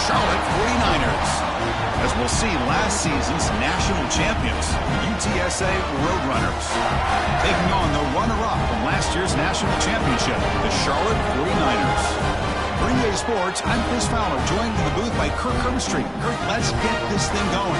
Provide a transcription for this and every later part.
Charlotte 49ers. As we'll see, last season's national champions, UTSA Roadrunners, taking on the runner-up from last year's national championship, the Charlotte 49ers. For EA Sports, I'm Chris Fowler, joined in the booth by Kirk Herbstreit. Kirk, let's get this thing going.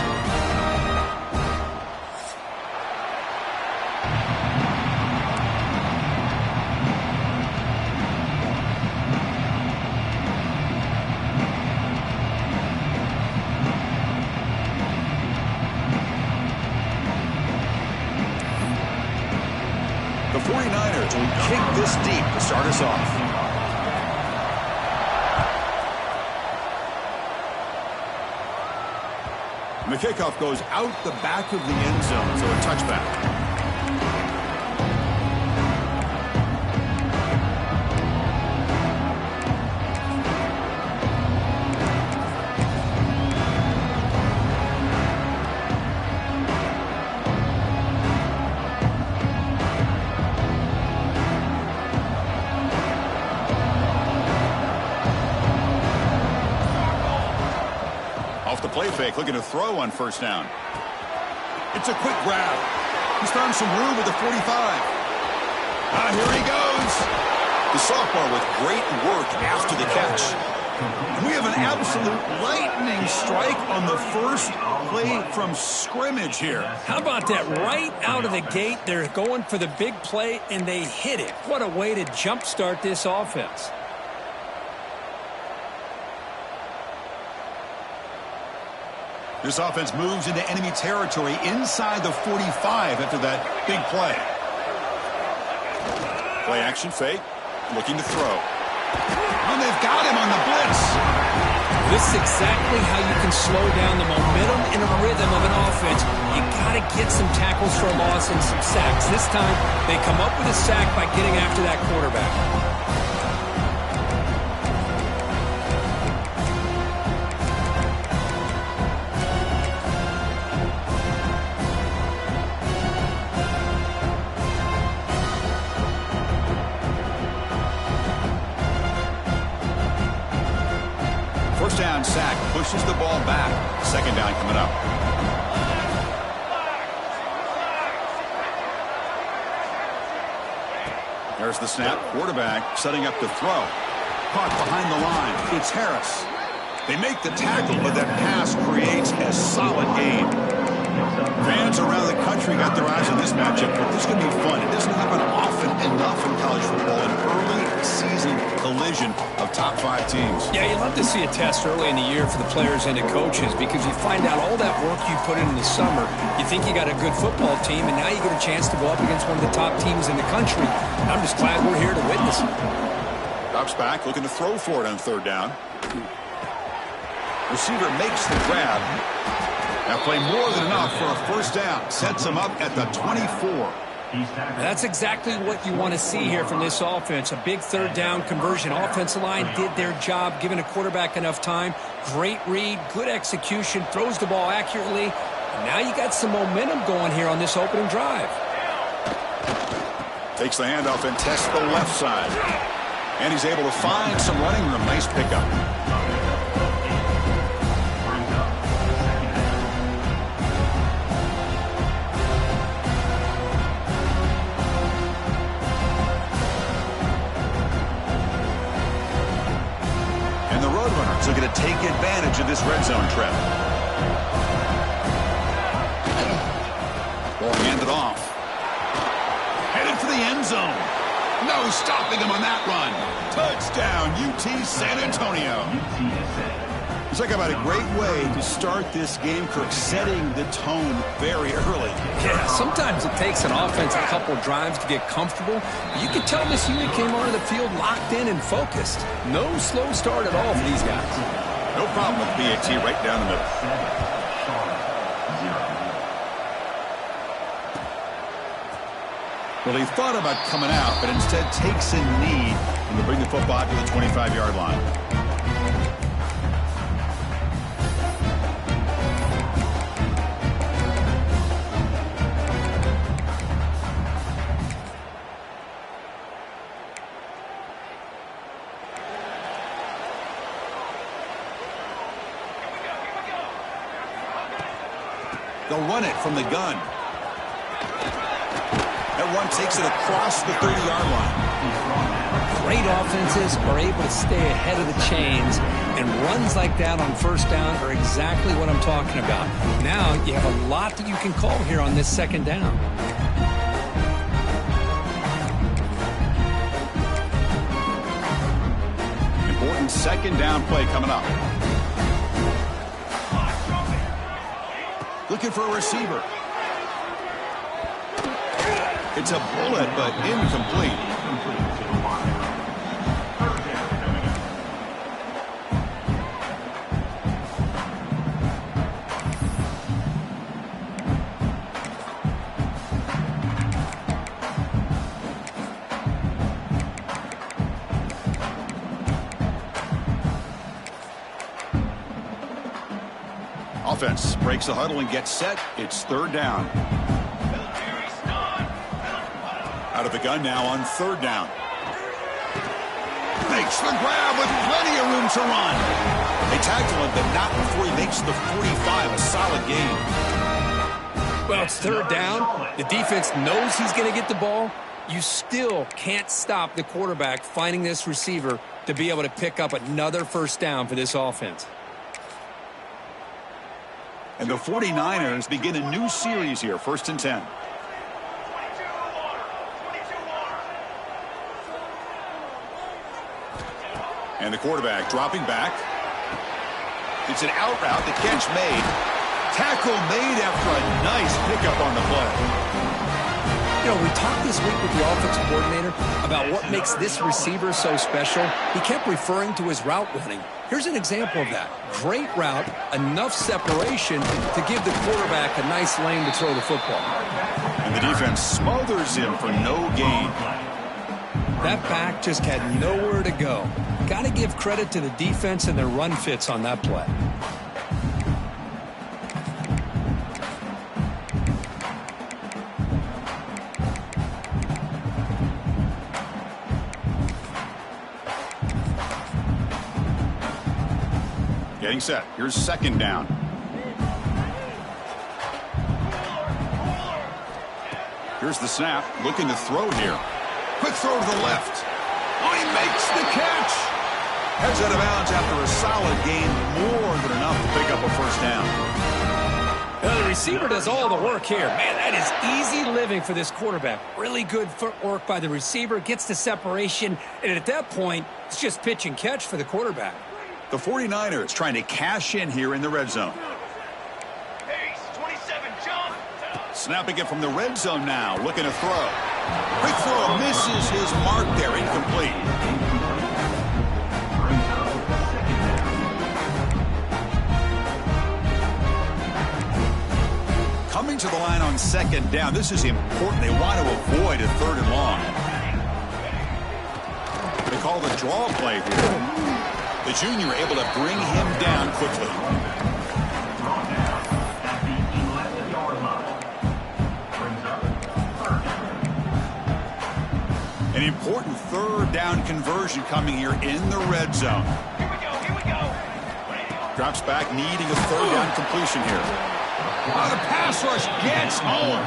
The 49ers will kick this deep to start us off. And the kickoff goes out the back of the end zone, so a touchback. The play fake, looking to throw on first down. It's a quick grab. He's found some room at the 45. Here he goes. The sophomore with great work after the catch. We have an absolute lightning strike on the first play from scrimmage here. How about that? Right out of the gate, they're going for the big play, and they hit it. What a way to jumpstart this offense. This offense moves into enemy territory inside the 45 after that big play. Play action fake, looking to throw. And they've got him on the blitz. This is exactly how you can slow down the momentum and a rhythm of an offense. You got to get some tackles for a loss and some sacks. This time, they come up with a sack by getting after that quarterback. First down sack pushes the ball back. Second down coming up. There's the snap. Quarterback setting up to throw. Caught behind the line. It's Harris. They make the tackle, but that pass creates a solid gain. Fans around the country got their eyes on this matchup, but this is going to be fun. It doesn't happen often enough in college football, an early season collision of top 5 teams. Yeah, you love to see a test early in the year for the players and the coaches because you find out all that work you put in the summer. You think you got a good football team, and now you get a chance to go up against one of the top teams in the country. I'm just glad we're here to witness it. Drops back, looking to throw for it on third down. Receiver makes the grab. That play more than enough for a first down. Sets him up at the 24. That's exactly what you want to see here from this offense. A big third down conversion. Offensive line did their job, giving a quarterback enough time. Great read, good execution, throws the ball accurately. And now you got some momentum going here on this opening drive. Takes the handoff and tests the left side. And he's able to find some running room. Nice pickup. So going to take advantage of this red zone trap. Ball handed off. Headed for the end zone. No stopping him on that run. Touchdown, UT San Antonio. It's like about a great way to start this game, Kirk, setting the tone very early. Yeah, sometimes it takes an offense a couple drives to get comfortable. You can tell this unit came onto the field locked in and focused. No slow start at all for these guys. No problem with BAT right down the middle. Well, he thought about coming out, but instead takes a knee and to bring the football to the 25-yard line. They'll run it from the gun. That run takes it across the 30-yard line. Great offenses are able to stay ahead of the chains, and runs like that on first down are exactly what I'm talking about. Now you have a lot that you can call here on this second down. Important second down play coming up. Looking for a receiver. It's a bullet, but incomplete. Offense breaks the huddle and gets set. It's third down. Out of the gun now on third down. Makes the grab with plenty of room to run. They tackle him, but not before he makes the 45. A solid gain. Well, it's third down. The defense knows he's going to get the ball. You still can't stop the quarterback finding this receiver to be able to pick up another first down for this offense. And the 49ers begin a new series here, 1st and 10. And the quarterback dropping back. It's an out route. The catch made. Tackle made after a nice pickup on the play. You know, we talked this week with the offensive coordinator about what makes this receiver so special. He kept referring to his route running. Here's an example of that. Great route, enough separation to give the quarterback a nice lane to throw the football. And the defense smothers him for no gain. That back just had nowhere to go. Got to give credit to the defense and their run fits on that play. Getting set. Here's second down. Here's the snap. Looking to throw here. Quick throw to the left. Oh, he makes the catch. Heads out of bounds after a solid gain. More than enough to pick up a first down. Well, the receiver does all the work here. Man, that is easy living for this quarterback. Really good footwork by the receiver. Gets the separation. And at that point, it's just pitch and catch for the quarterback. The 49ers trying to cash in here in the red zone. Snapping it from the red zone now. Looking to throw. Quick throw. Misses his mark there. Incomplete. Coming to the line on second down. This is important. They want to avoid a third and long. They call the draw play here. The junior able to bring him down quickly. An important third down conversion coming here in the red zone. Here we go. Drops back, needing a third down completion here. The pass rush gets home.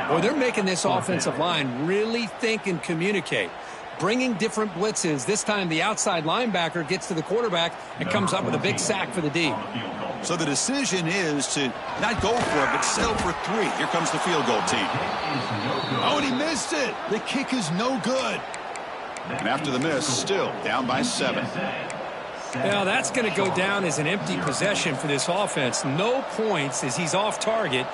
Well, they're making this offensive line really think and communicate. Bringing different blitzes. This time the outside linebacker gets to the quarterback and comes up with a big sack for the D. So the decision is to not go for it, but settle for 3. Here comes the field goal team. Oh, and he missed it. The kick is no good. And after the miss, still down by 7. Now that's going to go down as an empty possession for this offense. No points as he's off target.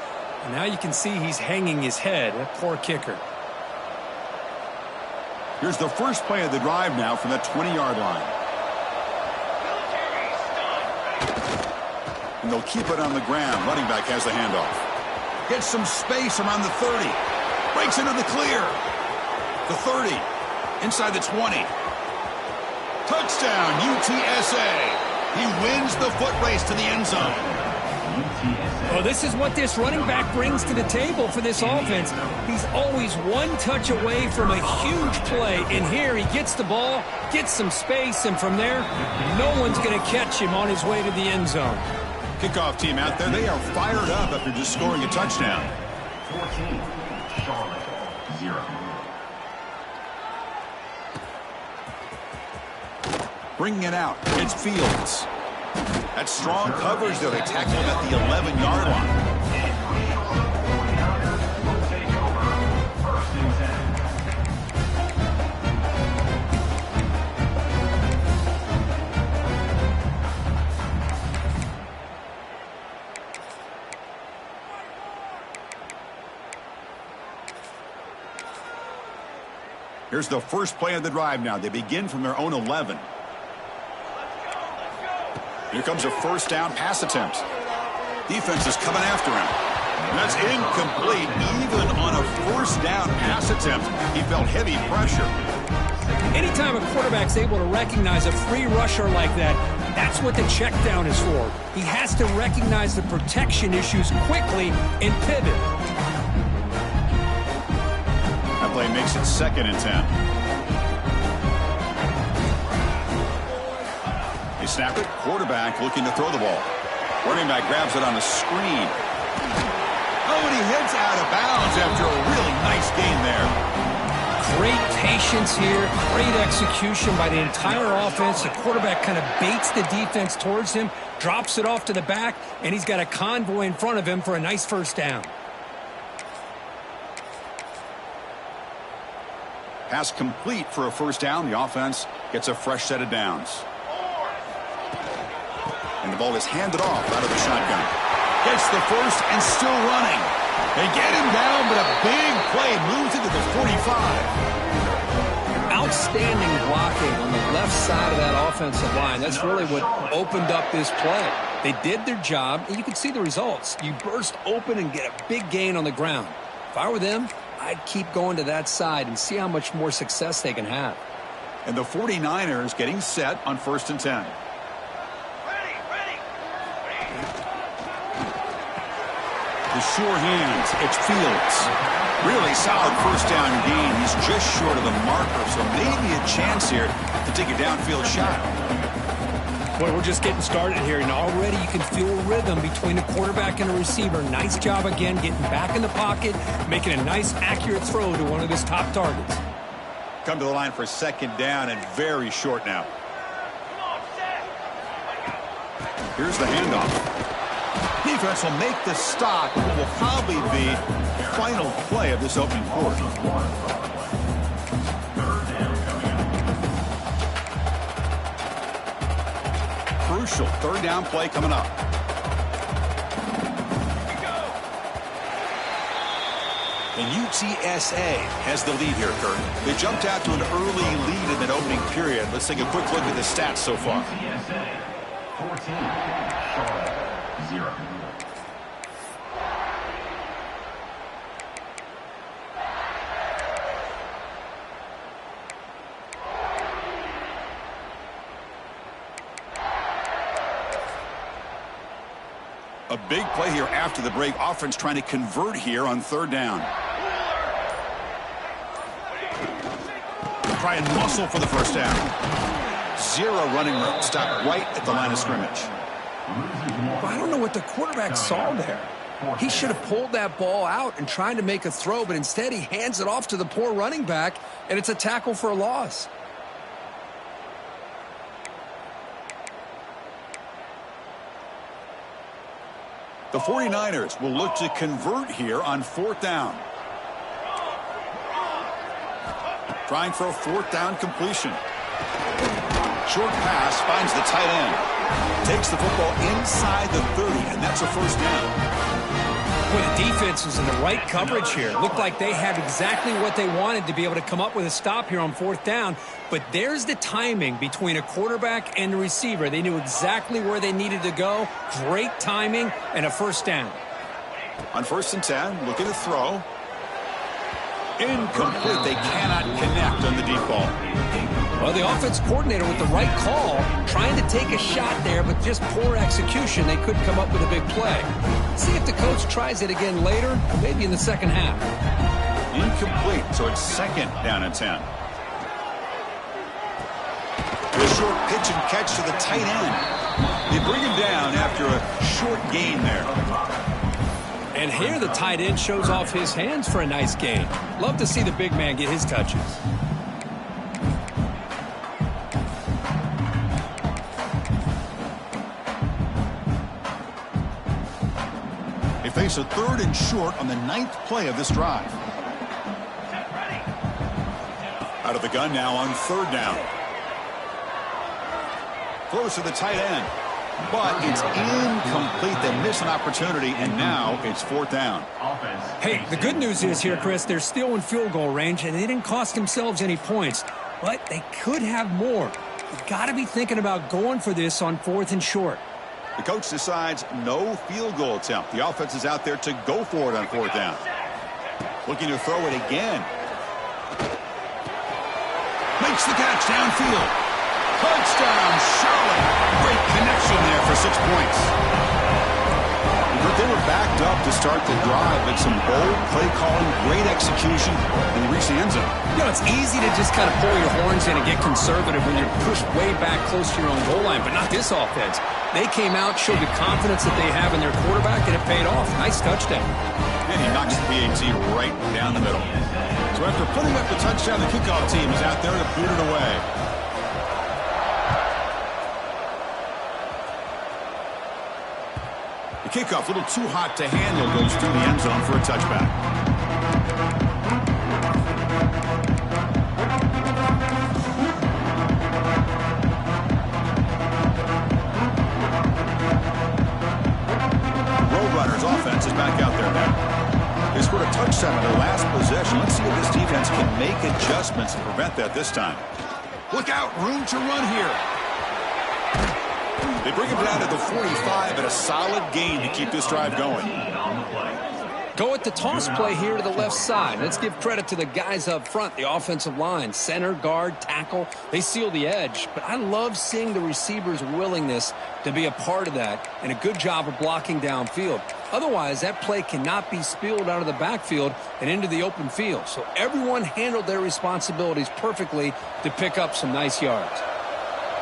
And now you can see he's hanging his head. A poor kicker. Here's the first play of the drive now from that 20-yard line. And they'll keep it on the ground. Running back has the handoff. Gets some space around the 30. Breaks into the clear. The 30. Inside the 20. Touchdown, UTSA. He wins the foot race to the end zone. Well, this is what this running back brings to the table for this offense. He's always one touch away from a huge play. And here he gets the ball, gets some space, and from there, no one's going to catch him on his way to the end zone. Kickoff team out there, they are fired up after just scoring a touchdown. 14, Charlotte, 0. Bringing it out, it's Fields. That's strong coverage, though. They tackle him at the 11-yard line. Here's the first play of the drive now. They begin from their own 11. Here comes a first down pass attempt. Defense is coming after him. And that's incomplete. Even on a first down pass attempt, he felt heavy pressure. Anytime a quarterback's able to recognize a free rusher like that, that's what the check down is for. He has to recognize the protection issues quickly and pivot. That play makes it 2nd and 10. They snap it. Quarterback looking to throw the ball. Running back grabs it on the screen. Oh, and he heads out of bounds after a really nice gain there. Great patience here. Great execution by the entire offense. The quarterback kind of baits the defense towards him, drops it off to the back, and he's got a convoy in front of him for a nice first down. Pass complete for a first down. The offense gets a fresh set of downs. And the ball is handed off out of the shotgun. Gets the first and still running. They get him down, but a big play moves into the 45. Outstanding blocking on the left side of that offensive line. That's really what opened up this play. They did their job, and you can see the results. You burst open and get a big gain on the ground. If I were them, I'd keep going to that side and see how much more success they can have. And the 49ers getting set on 1st and 10. The sure hands, it's Fields. Really solid first down gain. He's just short of the marker, so maybe a chance here to take a downfield shot. Boy, we're just getting started here, and already you can feel rhythm between the quarterback and the receiver. Nice job again getting back in the pocket, making a nice, accurate throw to one of his top targets. Come to the line for 2nd down and very short now. Here's the handoff. Defense will make the stop. It will probably be the final play of this opening quarter. Crucial 3rd down play coming up. And UTSA has the lead here, Kurt. They jumped out to an early lead in that opening period. Let's take a quick look at the stats so far. UTSA, 14, Charlotte, 0. A big play here after the break. Offense trying to convert here on 3rd down. Try and muscle for the first down. 0 running room. Stop right at the line of scrimmage. I don't know what the quarterback saw there. He should have pulled that ball out and tried to make a throw, but instead he hands it off to the poor running back, and it's a tackle for a loss. The 49ers will look to convert here on 4th down. Trying for a 4th down completion. Short pass finds the tight end. Takes the football inside the 30, and that's a first down. Well, the defense was in the right coverage here. Looked like they had exactly what they wanted to be able to come up with a stop here on 4th down. But there's the timing between a quarterback and the receiver. They knew exactly where they needed to go. Great timing and a first down. On 1st and 10, looking to throw. Incomplete. They cannot connect on the deep ball. Well, the offense coordinator with the right call, trying to take a shot there, but just poor execution. They couldn't come up with a big play. See if the coach tries it again later, maybe in the second half. Incomplete, so it's second down and 10. The short pitch and catch to the tight end. They bring him down after a short gain there. And here the tight end shows off his hands for a nice gain. Love to see the big man get his touches. They face a 3rd and short on the 9th play of this drive. Out of the gun now on 3rd down. Throws to the tight end. But it's incomplete. They miss an opportunity, and now it's 4th down. Hey, the good news is here, Chris, they're still in field goal range, and they didn't cost themselves any points. But they could have more. You've got to be thinking about going for this on 4th and short. The coach decides no field goal attempt. The offense is out there to go for it on 4th down. Looking to throw it again. Makes the catch downfield. Touchdown, Charlotte. Great connection there for 6 points. But they were backed up to start the drive, but some bold play calling, great execution, and they reached the end zone. You know, it's easy to just kind of pull your horns in and get conservative when you're pushed way back close to your own goal line, but not this offense. They came out, showed the confidence that they have in their quarterback, and it paid off. Nice touchdown. And he knocks the PAT right down the middle. So after putting up the touchdown, the kickoff team is out there to boot it away. The kickoff, a little too hot to handle, goes through the end zone for a touchback. Roadrunners offense is back out there now. They scored a touchdown in their last possession. Let's see if this defense can make adjustments to prevent that this time. Look out, room to run here. They bring him down to the 45 and a solid gain to keep this drive going. Go with the toss play here to the left side. Let's give credit to the guys up front, the offensive line, center, guard, tackle. They seal the edge. But I love seeing the receivers' willingness to be a part of that and a good job of blocking downfield. Otherwise, that play cannot be spilled out of the backfield and into the open field. So everyone handled their responsibilities perfectly to pick up some nice yards.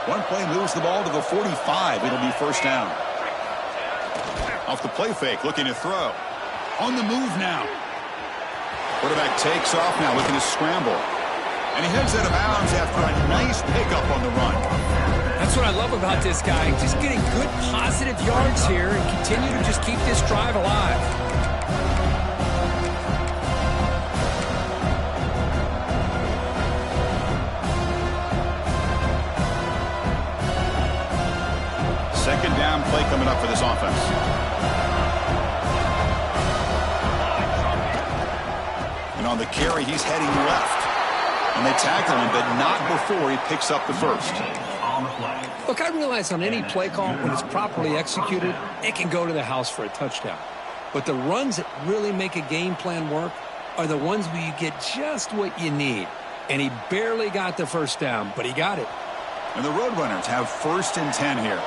One play moves the ball to the 45. It'll be 1st down. Off the play fake, looking to throw. On the move now. Quarterback takes off now, looking to scramble. And he heads out of bounds after a nice pickup on the run. That's what I love about this guy. Just getting good positive yards here and continue to just keep this drive alive. Second down play coming up for this offense. And on the carry, he's heading left. And they tackle him, but not before he picks up the first. Look, I realize on any play call, when it's properly executed, it can go to the house for a touchdown. But the runs that really make a game plan work are the ones where you get just what you need. And he barely got the first down, but he got it. And the Roadrunners have 1st and 10 here.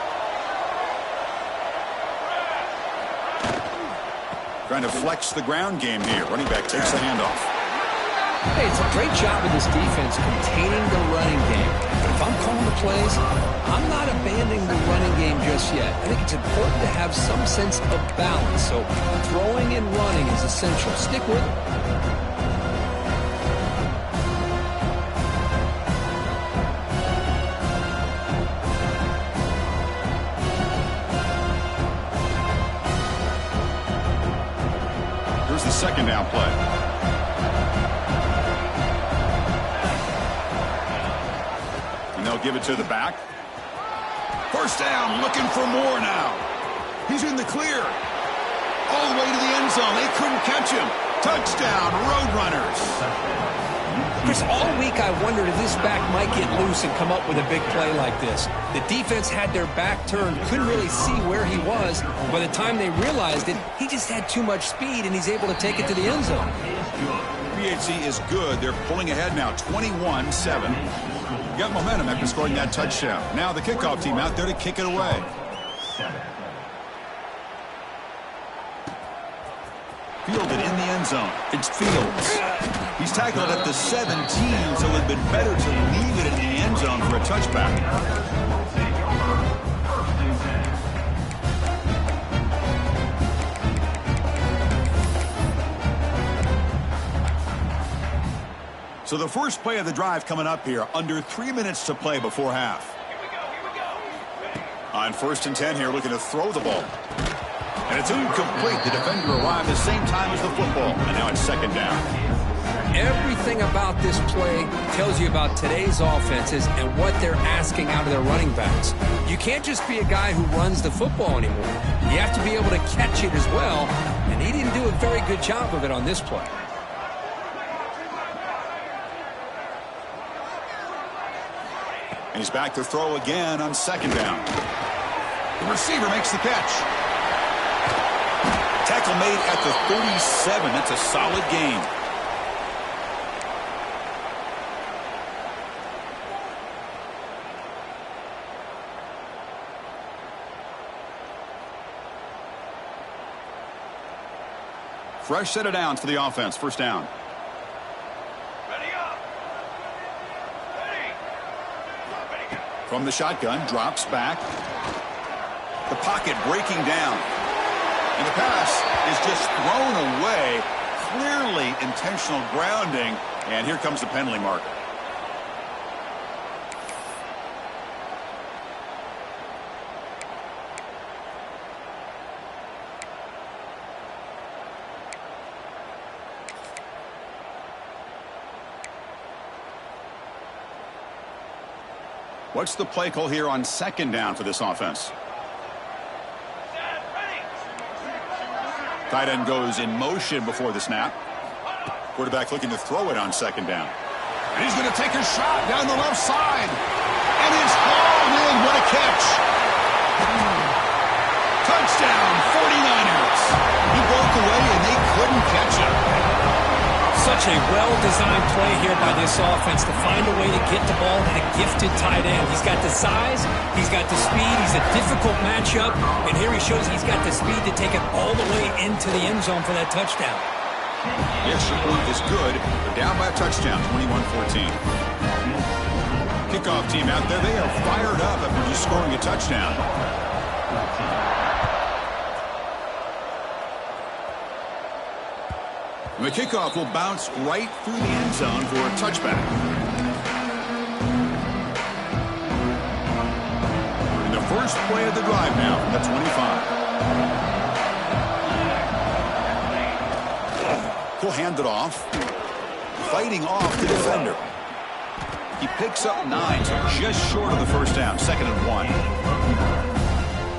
Trying to flex the ground game here. Running back takes the handoff. Hey, it's a great job of this defense containing the running game. But if I'm calling the plays, I'm not abandoning the running game just yet. I think it's important to have some sense of balance. So throwing and running is essential. Stick with it. Here's the 2nd down play. And they'll give it to the back. 1st down, looking for more now. He's in the clear. All the way to the end zone. They couldn't catch him. Touchdown, Roadrunners. Chris, all week I wondered if this back might get loose and come up with a big play like this. The defense had their back turned, couldn't really see where he was. By the time they realized it, he just had too much speed, and he's able to take it to the end zone. PHC is good. They're pulling ahead now, 21-7. Got momentum after scoring that touchdown. Now the kickoff team out there to kick it away. Fielded in the end zone. It's Fields. He's tackled at the 17, so it would have been better to leave it in the end zone for a touchback. So the first play of the drive coming up here, under 3 minutes to play before half. On 1st and 10 here, looking to throw the ball. And it's incomplete. The defender arrived the same time as the football, and now it's 2nd down. Everything about this play tells you about today's offenses and what they're asking out of their running backs. You can't just be a guy who runs the football anymore. You have to be able to catch it as well, and he didn't do a very good job of it on this play. And he's back to throw again on 2nd down. The receiver makes the catch. Tackle made at the 37. That's a solid gain. Fresh set of downs for the offense. 1st down. From the shotgun, drops back. The pocket breaking down. And the pass is just thrown away. Clearly intentional grounding. And here comes the penalty marker. What's the play call here on 2nd down for this offense? Tight end goes in motion before the snap. Quarterback looking to throw it on 2nd down. And he's going to take a shot down the left side. And it's hauled in. What a catch. Touchdown, 49ers. He broke away and they couldn't catch him. Such a well-designed play here by this offense to find a way to get the ball to the gifted tight end. He's got the size, he's got the speed, he's a difficult matchup, and here he shows he's got the speed to take it all the way into the end zone for that touchdown. Yes, your move is good. They're down by a touchdown, 21-14. Kickoff team out there, they are fired up after just scoring a touchdown. The kickoff will bounce right through the end zone for a touchback. And the first play of the drive now from the 25. He'll hand it off. Fighting off the defender. He picks up 9, so just short of the 1st down. 2nd and 1.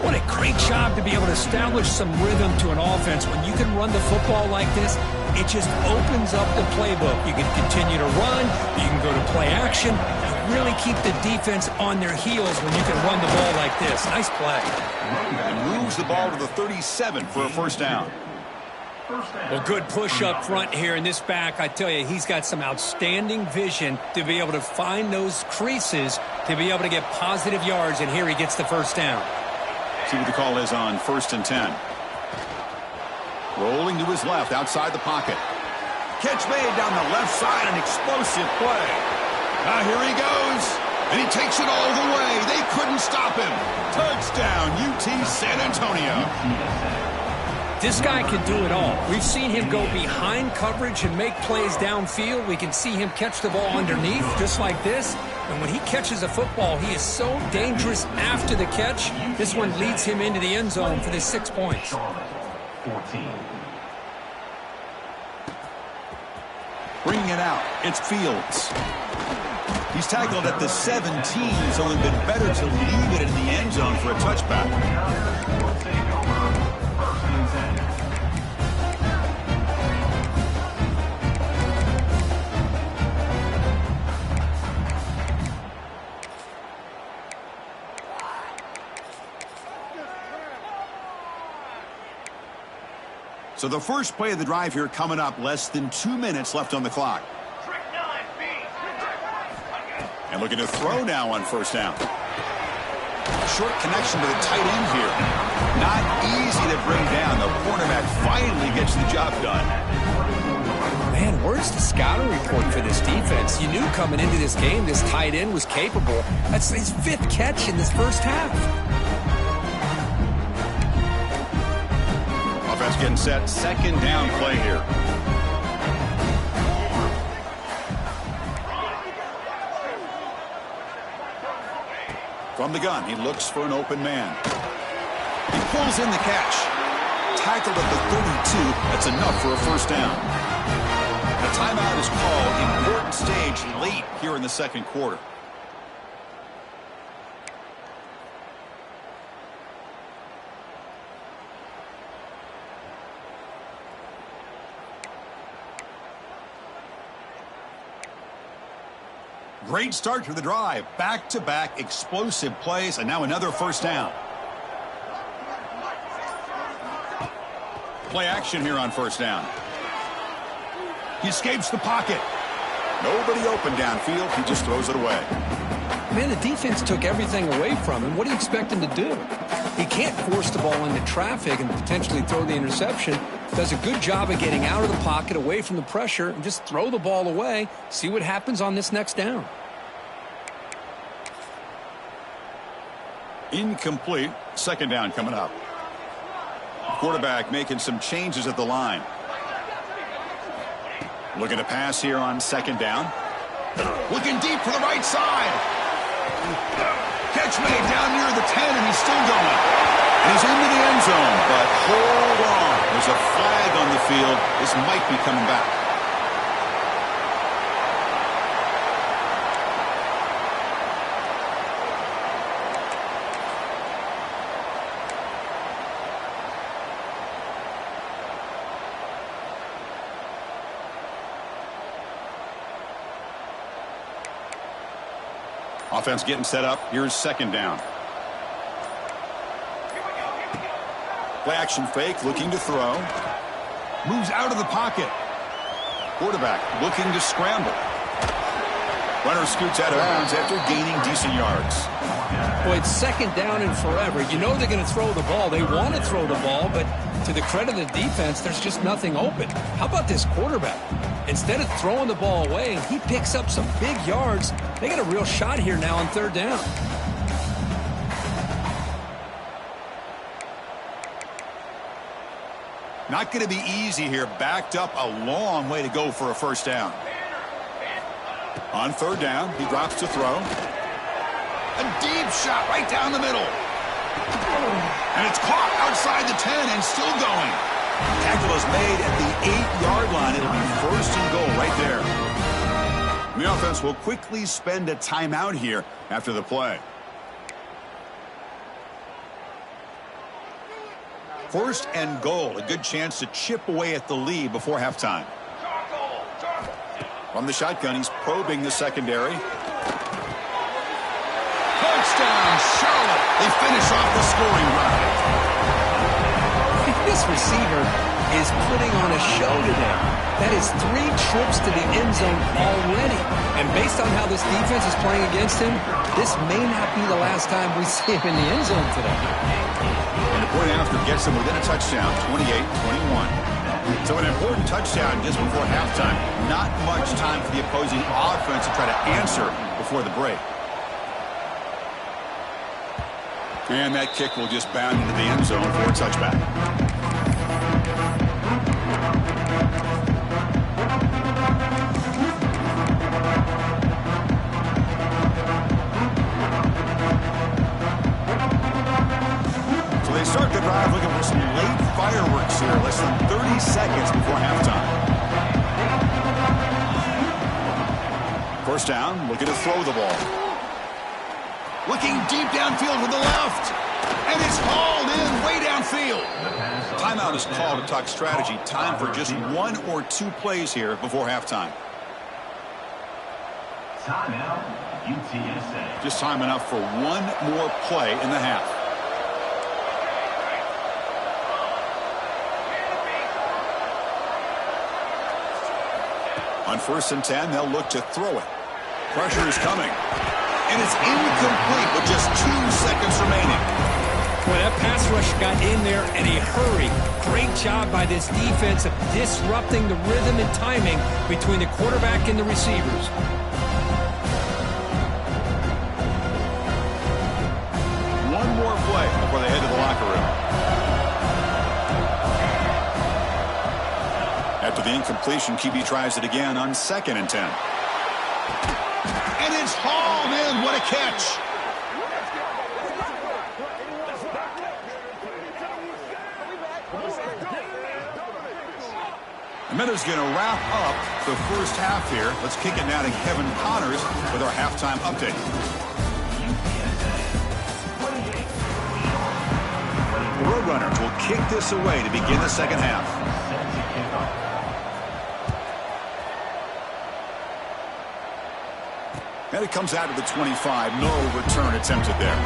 What a great job to be able to establish some rhythm to an offense. When you can run the football like this, it just opens up the playbook. You can continue to run. You can go to play action. You really keep the defense on their heels when you can run the ball like this. Nice play. And moves the ball to the 37 for a 1st down. Well, good push up front here in this back. I tell you, he's got some outstanding vision to be able to find those creases to be able to get positive yards, and here he gets the 1st down. See what the call is on 1st and 10. Rolling to his left outside the pocket. Catch made down the left side, an explosive play. Now here he goes, and he takes it all the way. They couldn't stop him. Touchdown, UT San Antonio. This guy can do it all. We've seen him go behind coverage and make plays downfield. We can see him catch the ball underneath just like this. And when he catches a football, he is so dangerous after the catch. This one leads him into the end zone for the 6 points. 14. Bringing it out, it's Fields. He's tackled at the 17, so it would have been better to leave it in the end zone for a touchback. So the first play of the drive here coming up, less than 2 minutes left on the clock. And looking to throw now on first down. Short connection to the tight end here. Not easy to bring down. The cornerback finally gets the job done. Man, where's the scouting report for this defense? You knew coming into this game this tight end was capable. That's his 5th catch in this first half. Offense getting set. Second down play here. From the gun, he looks for an open man. He pulls in the catch. Tackled at the 32. That's enough for a first down. A timeout is called. Important stage late here in the second quarter. Great start to the drive. Back-to-back explosive plays, and now another first down. Play action here on first down. He escapes the pocket. Nobody open downfield. He just throws it away. Man, the defense took everything away from him. What do you expect him to do? He can't force the ball into traffic and potentially throw the interception. Does a good job of getting out of the pocket, away from the pressure, and just throw the ball away. See what happens on this next down. Incomplete. Second down coming up. Quarterback making some changes at the line. Looking to pass here on second down. Looking deep for the right side. Catch made down near the 10, and he's still going. And he's into the end zone, but hold on. There's a flag on the field. This might be coming back. Offense getting set up. Here's second down. Play action fake, looking to throw. Moves out of the pocket. Quarterback looking to scramble. Runner scoots out of bounds after gaining decent yards. Boy, it's second down and forever. You know they're going to throw the ball. They want to throw the ball, but to the credit of the defense, there's just nothing open. How about this quarterback? Instead of throwing the ball away, he picks up some big yards. They got a real shot here now on third down. Not going to be easy here. Backed up a long way to go for a first down. On third down, he drops to throw. A deep shot right down the middle. And it's caught outside the 10 and still going. Tackle is made at the 8-yard line. It'll be first and goal right there. The offense will quickly spend a timeout here after the play. First and goal. A good chance to chip away at the lead before halftime. From the shotgun, he's probing the secondary. Touchdown, Charlotte. They finish off the scoring drive. This receiver is putting on a show today. That is 3 trips to the end zone already. And based on how this defense is playing against him, this may not be the last time we see him in the end zone today. And the point after gets him within a touchdown, 28-21. So an important touchdown just before halftime. Not much time for the opposing offense to try to answer before the break. And that kick will just bound into the end zone for a touchback. So they start the drive looking for some late fireworks here, less than 30 seconds before halftime. First down, looking to throw the ball. Looking deep downfield with the left. And it's hauled in way downfield. Timeout is called to talk strategy. Time for just 1 or 2 plays here before halftime. Timeout, UTSA. Just time enough for 1 more play in the half. On 1st and 10, they'll look to throw it. Pressure is coming. And it's incomplete with just 2 seconds remaining. Well, that pass rush got in there in a hurry. Great job by this defense of disrupting the rhythm and timing between the quarterback and the receivers. One more play before they head to the locker room. After the incompletion, QB tries it again on 2nd and 10. And it's hauled in. What a catch. The Minutes going to wrap up the first half here. Let's kick it now to Kevin Connors with our halftime update. The Roadrunners will kick this away to begin the second half. And it comes out to the 25. No return attempted there.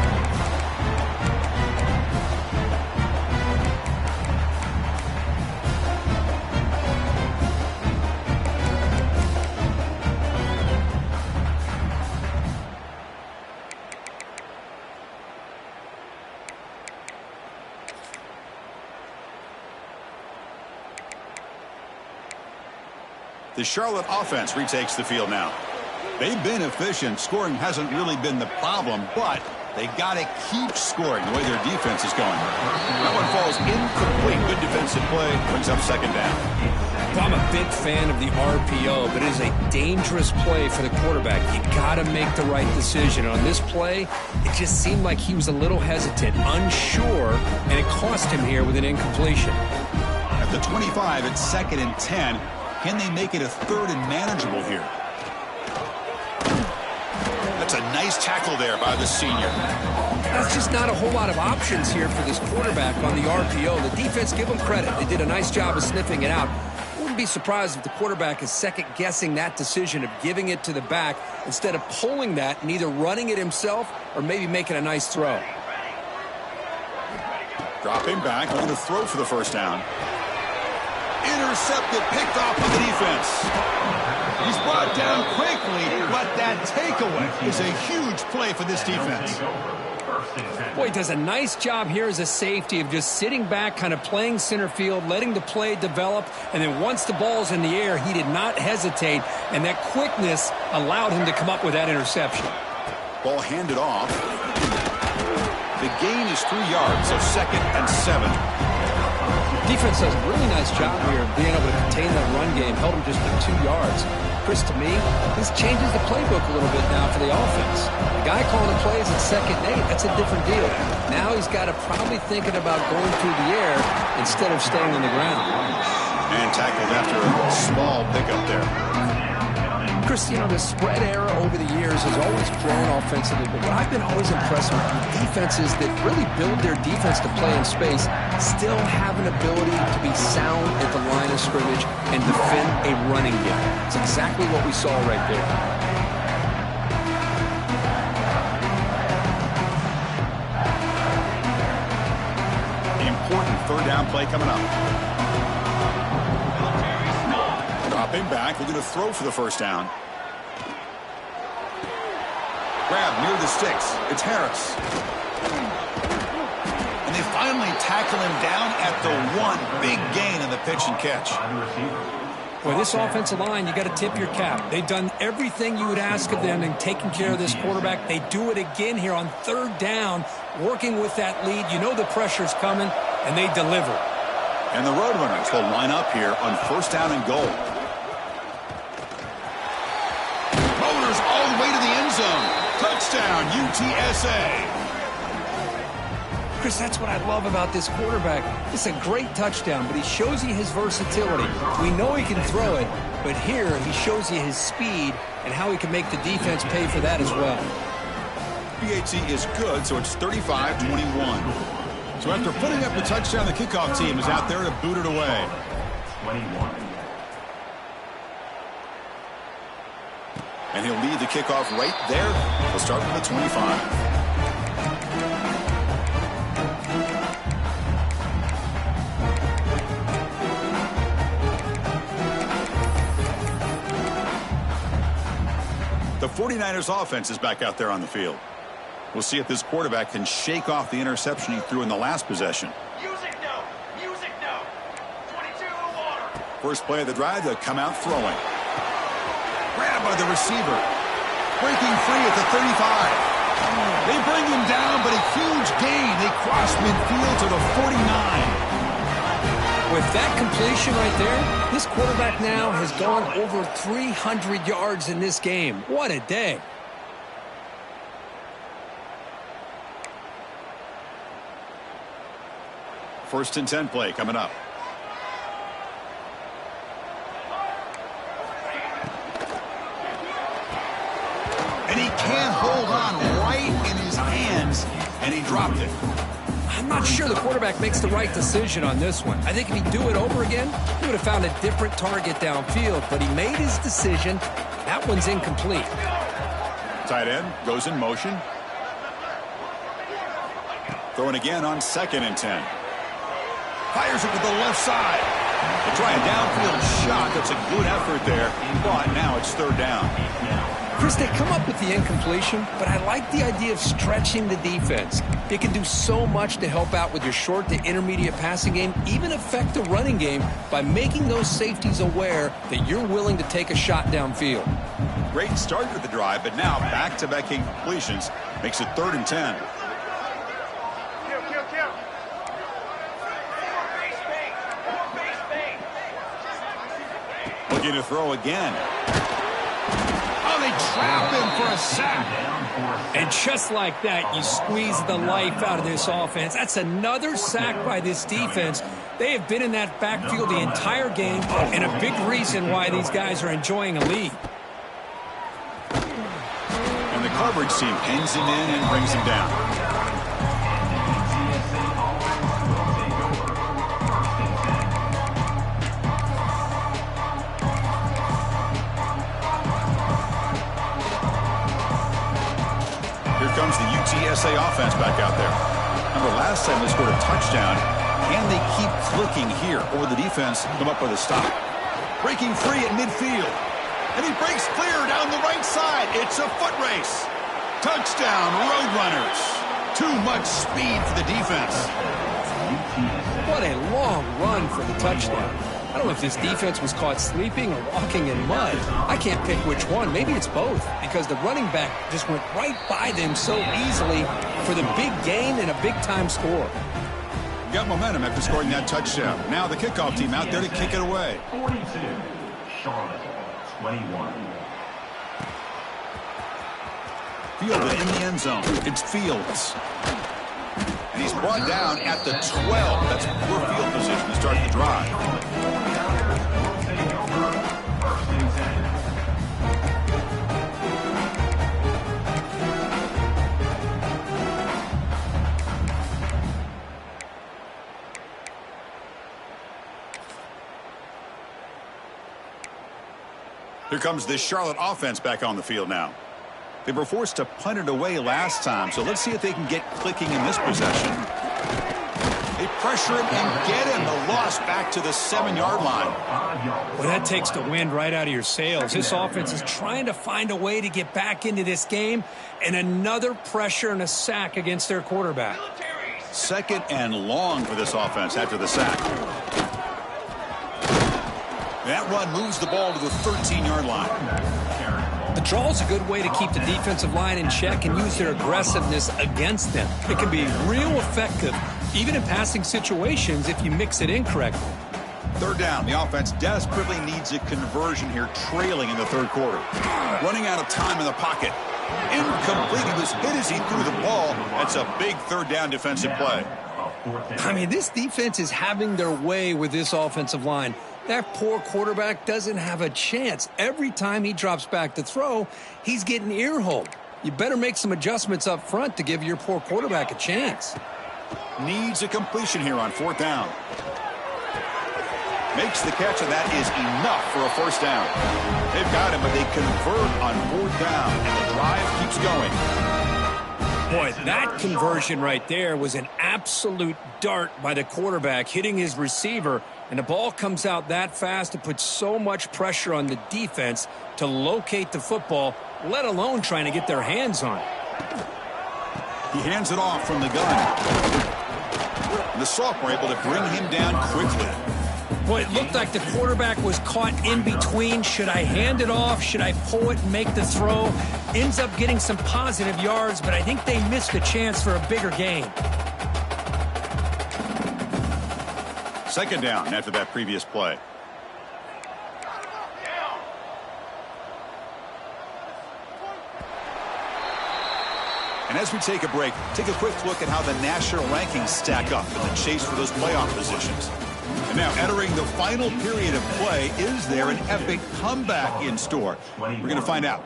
The Charlotte offense retakes the field now. They've been efficient. Scoring hasn't really been the problem, but they got to keep scoring the way their defense is going. That one falls incomplete. Good defensive play. Brings up 2nd down. Well, I'm a big fan of the RPO, but it is a dangerous play for the quarterback. You got to make the right decision. On this play, it just seemed like he was a little hesitant, unsure, and it cost him here with an incompletion. At the 25, it's 2nd and 10. Can they make it a 3rd and manageable here? That's a nice tackle there by the senior. That's just not a whole lot of options here for this quarterback on the RPO. The defense, give them credit. They did a nice job of sniffing it out. I wouldn't be surprised if the quarterback is second-guessing that decision of giving it to the back instead of pulling that and either running it himself or maybe making a nice throw. Dropping back, going to throw for the 1st down. Intercepted, picked off by the defense. He's brought down quickly, but that takeaway is a huge play for this defense. Boy, he does a nice job here as a safety of just sitting back, kind of playing center field, letting the play develop, and then once the ball's in the air, he did not hesitate, and that quickness allowed him to come up with that interception. Ball handed off. The gain is 3 yards, so 2nd and 7. Defense does a really nice job here of being able to contain that run game, held him just to 2 yards. Chris, to me, this changes the playbook a little bit now for the offense. The guy calling the plays at 2nd and 8, that's a different deal. Now he's got to probably thinking about going through the air instead of staying on the ground. And tackled after a small pickup there. Chris, you know, the spread era over the years has always grown offensively, but what I've been always impressed with defenses that really build their defense to play in space still have an ability to be sound at the line of scrimmage and defend a running game. It's exactly what we saw right there. Important 3rd down play coming up. Dropping back, looking to throw for the 1st down. Grab near the sticks. It's Harris. And they finally tackle him down at the 1. Big gain in the pitch and catch. Boy, this offensive line, you got to tip your cap. They've done everything you would ask of them in taking care of this quarterback. They do it again here on 3rd down, working with that lead. You know the pressure's coming, and they deliver. And the Roadrunners will line up here on 1st down and goal. Motors all the way to the end zone. Touchdown, UTSA. Chris, that's what I love about this quarterback. It's a great touchdown, but he shows you his versatility. We know he can throw it, but here he shows you his speed and how he can make the defense pay for that as well. PAT is good, so it's 35-21. So after putting up the touchdown, the kickoff team is out there to boot it away. 21. And he'll lead the kickoff right there. We'll start from the 25. The 49ers offense is back out there on the field. We'll see if this quarterback can shake off the interception he threw in the last possession. Music no. Music no. 22 in the water. First play of the drive, they'll come out throwing. Grabbed by the receiver. Breaking free at the 35. They bring him down, but a huge gain. They cross midfield to the 49. With that completion right there, this quarterback now has gone over 300 yards in this game. What a day. First and 10 play coming up. And he can't hold on right in his hands, and he dropped it. I'm not sure the quarterback makes the right decision on this one. I think if he'd do it over again, he would have found a different target downfield, but he made his decision. That one's incomplete. Tight end goes in motion. Throwing again on 2nd and 10. Fires it to the left side. They try a downfield shot. That's a good effort there, but now it's 3rd down. Chris, they come up with the incompletion, but I like the idea of stretching the defense. It can do so much to help out with your short to intermediate passing game, even affect the running game by making those safeties aware that you're willing to take a shot downfield. Great start to the drive, but now back-to-back incompletions makes it 3rd and 10. Looking to throw again. Oh, they trap him for a sack. And just like that, you squeeze the life out of this offense. That's another sack by this defense. They have been in that backfield the entire game, and a big reason why these guys are enjoying a lead. And the coverage team pins him in and brings him down. Comes the UTSA offense back out there. Remember, last time they scored a touchdown. Can they keep clicking here, or will the defense come up with a stop? Breaking free at midfield. And he breaks clear down the right side. It's a foot race. Touchdown, Roadrunners. Too much speed for the defense. What a long run for the touchdown. I don't know if this defense was caught sleeping or walking in mud. I can't pick which one. Maybe it's both, because the running back just went right by them so easily for the big gain and a big-time score. Got momentum after scoring that touchdown. Now the kickoff team out there to kick it away. 42, Charlotte, 21. Fielded in the end zone. It's Fields. And he's brought down at the 12. That's poor field position to start the drive. Here comes this Charlotte offense back on the field now. They were forced to punt it away last time, so let's see if they can get clicking in this possession. They pressure him and get him. The loss back to the 7-yard line. Well, that takes the wind right out of your sails. This offense is trying to find a way to get back into this game, and another pressure and a sack against their quarterback. 2nd and long for this offense after the sack. That run moves the ball to the 13-yard line. The draw is a good way to keep the defensive line in check and use their aggressiveness against them. It can be real effective, even in passing situations, if you mix it in correctly. 3rd down. The offense desperately needs a conversion here, trailing in the 3rd quarter. Running out of time in the pocket. Incomplete. He was hit as he threw the ball. That's a big 3rd down defensive play. I mean, this defense is having their way with this offensive line. That poor quarterback doesn't have a chance. Every time he drops back to throw, he's getting ear-holed. You better make some adjustments up front to give your poor quarterback a chance. Needs a completion here on 4th down. Makes the catch, and that is enough for a 1st down. They've got him, but they convert on 4th down, and the drive keeps going. Boy, that conversion right there was an absolute dart by the quarterback, hitting his receiver, and the ball comes out that fast to put so much pressure on the defense to locate the football let alone trying to get their hands on it. He hands it off from the gun. The sophomore able to bring him down quickly. Boy, it looked like the quarterback was caught in between. Should I hand it off? Should I pull it and make the throw? Ends up getting some positive yards, but I think they missed a chance for a bigger gain. Second down after that previous play. And as we take a break, take a quick look at how the national rankings stack up in the chase for those playoff positions. And now entering the final period of play, is there an epic comeback in store? We're going to find out.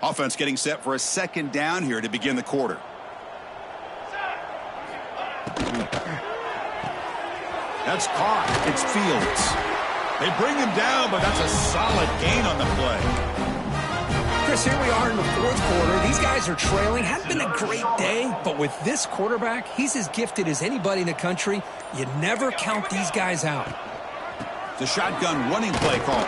Offense getting set for a second down here to begin the quarter. That's caught. It's Fields. They bring him down, but that's a solid gain on the play. Chris, here we are in the fourth quarter. These guys are trailing. Hadn't been a great day, but with this quarterback, he's as gifted as anybody in the country. You never count these guys out. The shotgun running play call.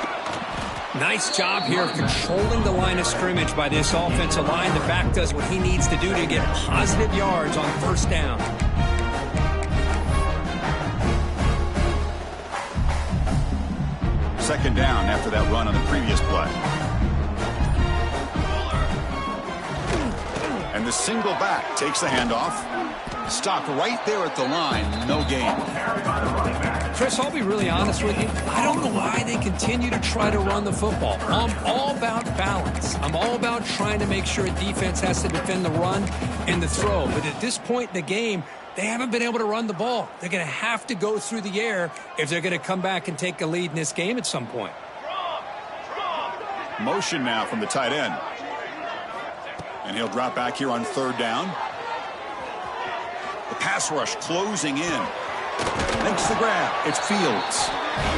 Nice job here of controlling the line of scrimmage by this offensive line. The back does what he needs to do to get positive yards on first down. Second down after that run on the previous play. And the single back takes the handoff. Stopped right there at the line. No gain. Chris, I'll be really honest with you. I don't know why they continue to try to run the football. I'm all about balance. I'm all about trying to make sure a defense has to defend the run and the throw. But at this point in the game, they haven't been able to run the ball. They're going to have to go through the air if they're going to come back and take a lead in this game at some point. Motion now from the tight end. And he'll drop back here on third down. The pass rush closing in. Makes the grab. It's Fields.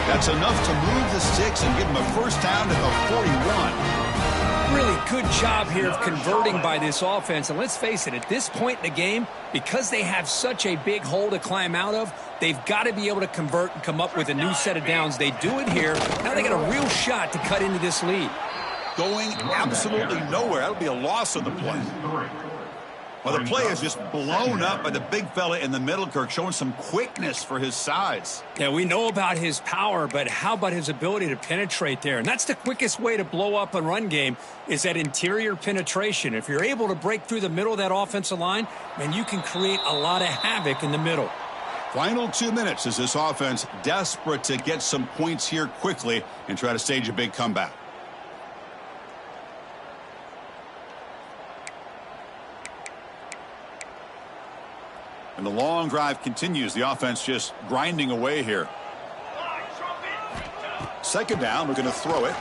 That's enough to move the sticks and give him a first down at the 41. Really good job here of converting by this offense. And let's face it, at this point in the game, because they have such a big hole to climb out of, they've got to be able to convert and come up with a new set of downs. They do it here. Now they got a real shot to cut into this lead. Going absolutely nowhere. That'll be a loss of the play. Well, the play is just blown up by the big fella in the middle, Kirk, showing some quickness for his size. Yeah, we know about his power, but how about his ability to penetrate there? And that's the quickest way to blow up a run game is that interior penetration. If you're able to break through the middle of that offensive line, then you can create a lot of havoc in the middle. Final 2 minutes as this offense desperate to get some points here quickly and try to stage a big comeback. And the long drive continues. The offense just grinding away here. Second down, we're going to throw it.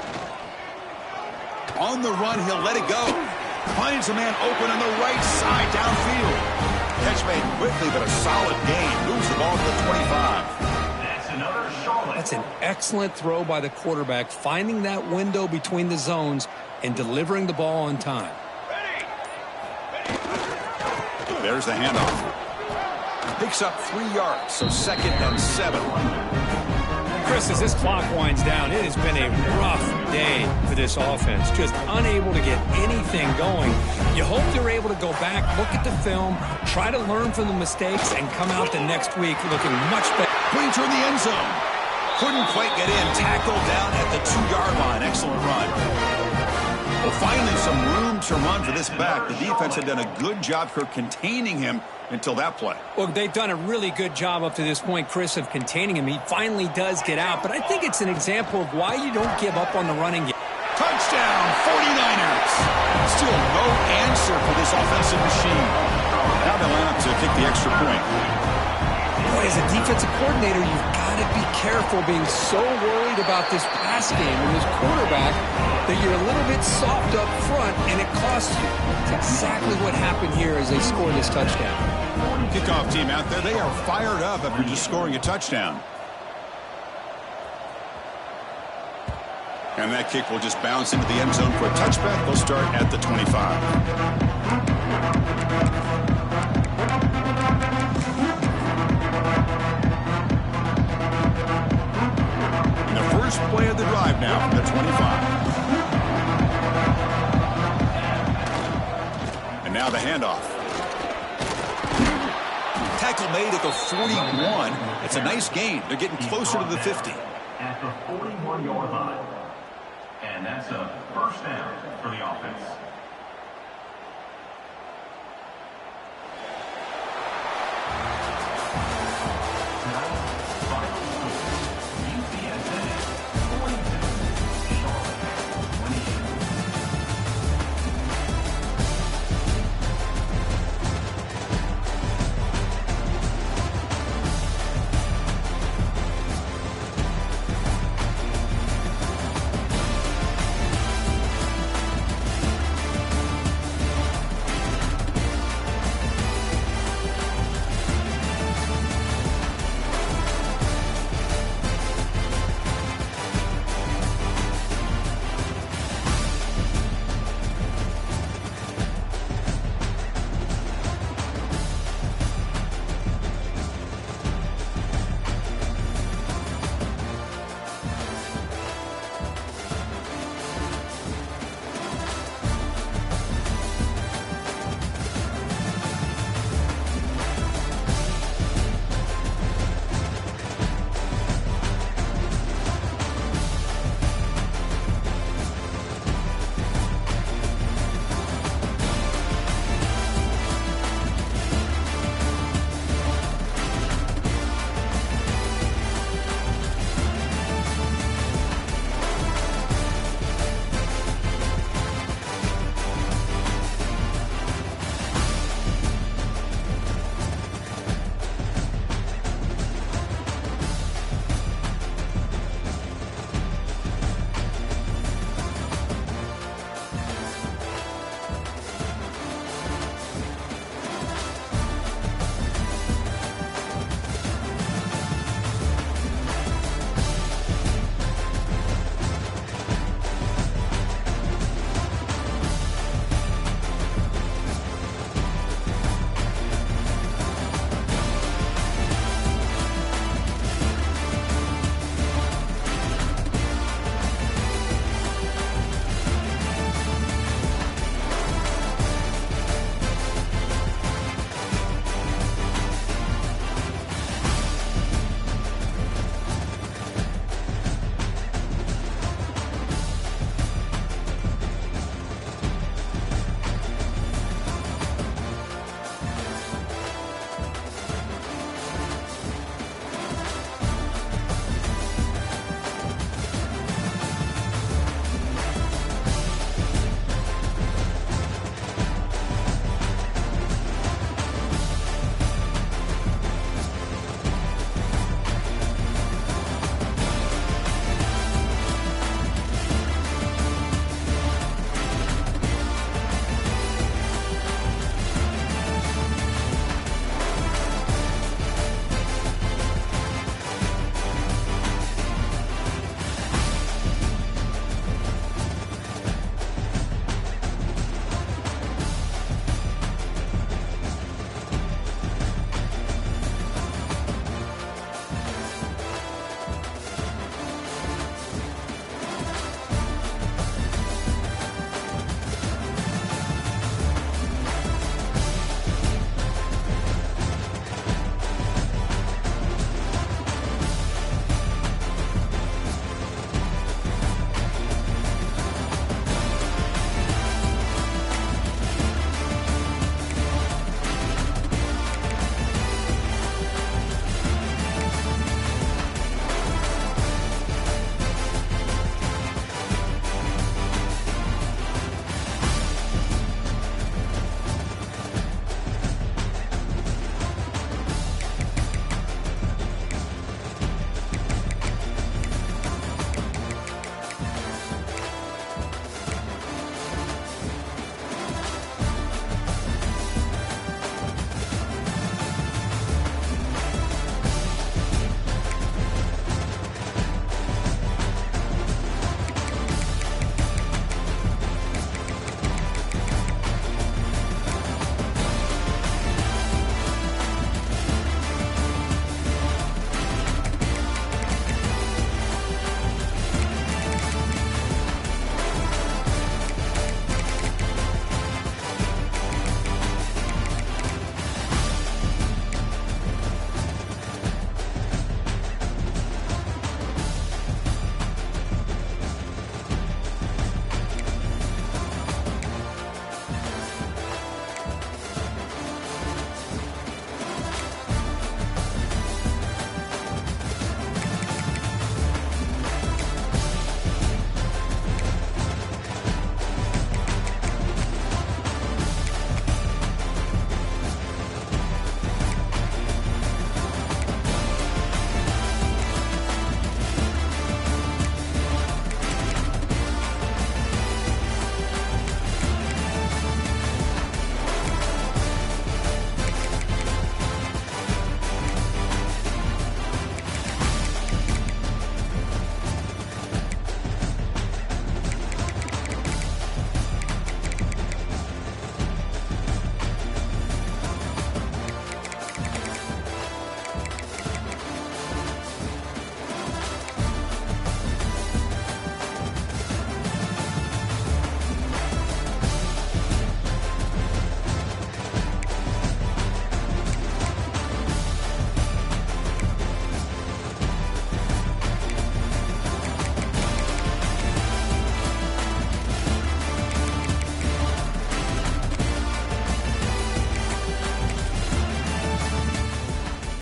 On the run, he'll let it go. Finds a man open on the right side downfield. Catch made quickly, but a solid gain. Moves the ball to the 25. That's an excellent throw by the quarterback, finding that window between the zones and delivering the ball on time. There's the handoff. Picks up 3 yards, so 2nd and 7. Chris, as this clock winds down, it has been a rough day for this offense. Just unable to get anything going. You hope they're able to go back, look at the film, try to learn from the mistakes, and come out the next week looking much better. Putting toward the end zone. Couldn't quite get in. Tackled down at the 2-yard line. Excellent run. Well, finally some room to run for this back. The defense had done a good job for containing him until that play. Well, they've done a really good job up to this point, Chris, of containing him. He finally does get out, but I think it's an example of why you don't give up on the running game. Touchdown, 49ers. Still no answer for this offensive machine. Now they line up to kick the extra point. Boy, as a defensive coordinator, you've got to be careful being so worried about this pass game and this quarterback that you're a little bit soft up front and it costs you. It's exactly what happened here as they score this touchdown. Kickoff team out there, they are fired up after just scoring a touchdown. And that kick will just bounce into the end zone for a touchback. They'll start at the 25. now from the 25. And now the handoff. Tackle made at the 41. It's a nice gain. They're getting closer to the 50. At the 41-yard line. And that's a first down for the offense.